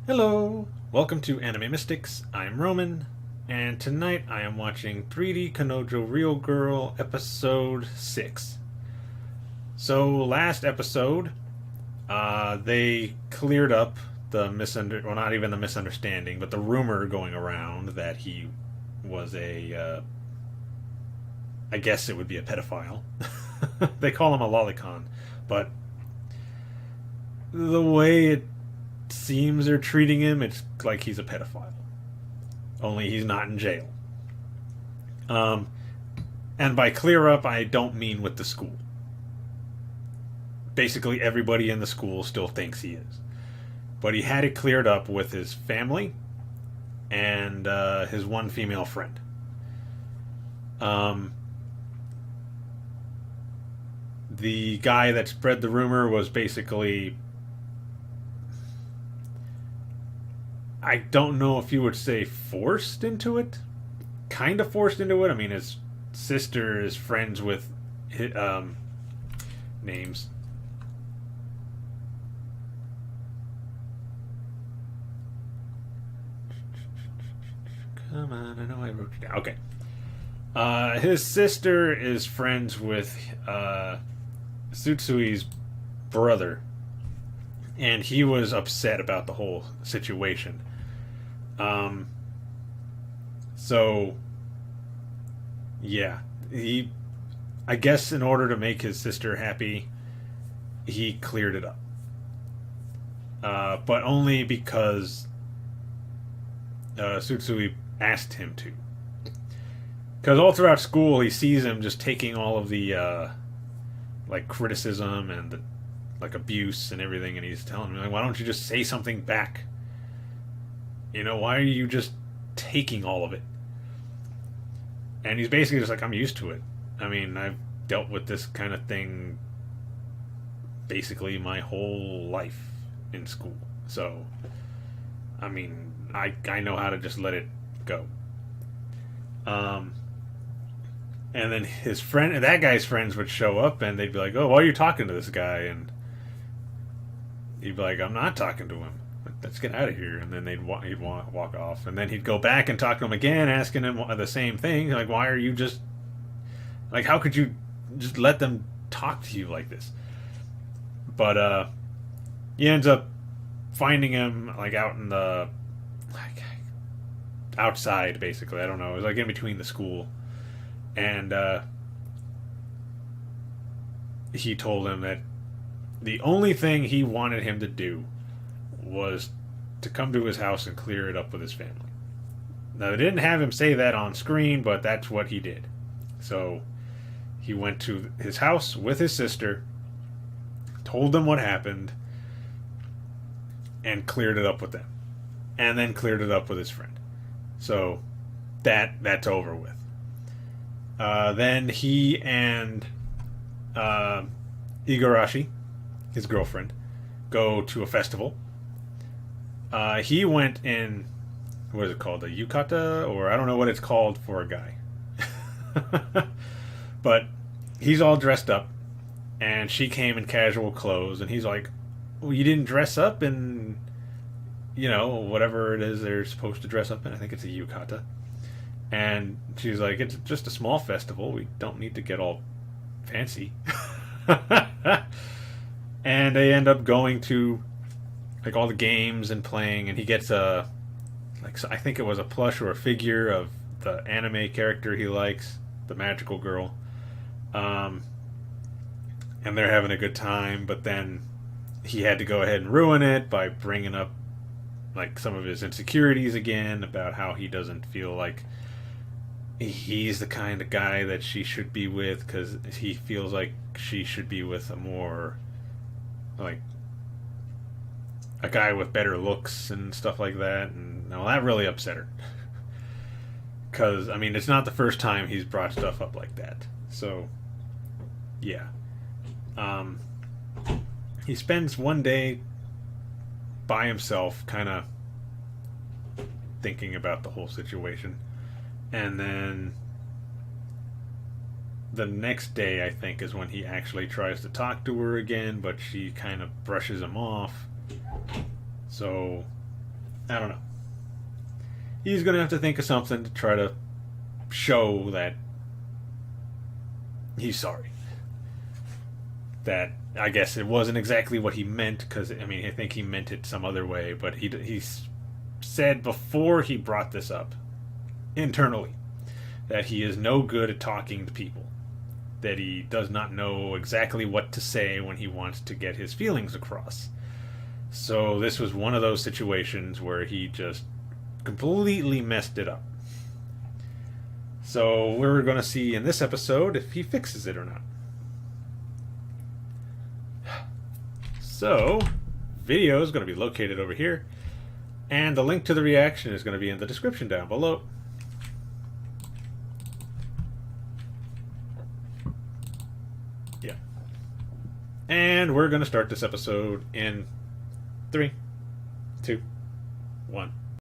Hello! Welcome to Anime Mystics. I'm Roman, and tonight I am watching 3D Kanojo Real Girl Episode 6. So, last episode, they cleared up the well, not even the misunderstanding, but the rumor going around that he was I guess it would be a pedophile. They call him a lolicon, but the way it seems they're treating him, it's like he's a pedophile. Only he's not in jail. Um, and by clear up, I don't mean with the school. Basically, everybody in the school still thinks he is. But he had it cleared up with his family and his one female friend. Um, the guy that spread the rumor was basically, I don't know if you would say forced into it. Kind of forced into it. I mean, his sister is friends with names. Come on, I know I wrote it down. Okay. His sister is friends with Sutsui's brother, and he was upset about the whole situation. Um, so, yeah, I guess in order to make his sister happy, he cleared it up. But only because Sutsui asked him to. Because all throughout school, he sees him just taking all of the like criticism and the like abuse and everything, and he's telling me, like, why don't you just say something back? You know, why are you just taking all of it? And he's basically just like, I'm used to it. I mean, I've dealt with this kind of thing basically my whole life in school. So, I mean, I know how to just let it go. Um, and then his friend, that guy's friends would show up and they'd be like, oh, why are you talking to this guy? And he'd be like, I'm not talking to him. Let's get out of here. And then he'd walk off. And then he'd go back and talk to him again, asking him the same thing. Like, why are you just, like, how could you just let them talk to you like this? But he ends up finding him, like, out in the, like, outside, basically. I don't know. It was, like, in between the school. And he told him that the only thing he wanted him to do was to come to his house and clear it up with his family. Now, they didn't have him say that on screen, but that's what he did. So he went to his house with his sister, told them what happened, and cleared it up with them. And then cleared it up with his friend. So that's over with. Then he and Igarashi, his girlfriend, go to a festival. He went in, what is it called, a yukata? Or I don't know what it's called for a guy. But he's all dressed up, and she came in casual clothes, and he's like, well, you didn't dress up in, you know, whatever it is they're supposed to dress up in. I think it's a yukata. And she's like, it's just a small festival. We don't need to get all fancy. And they end up going to, like, all the games and playing, and he gets I think it was a plush or a figure of the anime character he likes, the magical girl. And they're having a good time, but then he had to go ahead and ruin it by bringing up, like, some of his insecurities again about how he doesn't feel like he's the kind of guy that she should be with, because he feels like she should be with a more, like, a guy with better looks and stuff like that. And no, that really upset her. Because, I mean, it's not the first time he's brought stuff up like that. So, yeah. He spends one day by himself, kind of thinking about the whole situation. And then the next day, I think, is when he actually tries to talk to her again, but she kind of brushes him off. So I don't know. He's going to have to think of something to try to show that he's sorry. That I guess it wasn't exactly what he meant, because I mean I think he meant it some other way, but he said before he brought this up internally that he is no good at talking to people, that he does not know exactly what to say when he wants to get his feelings across. So this was one of those situations where he just completely messed it up. So we're going to see in this episode if he fixes it or not. So, video is going to be located over here, and the link to the reaction is going to be in the description down below. Yeah. And we're going to start this episode in 3, 2, 1.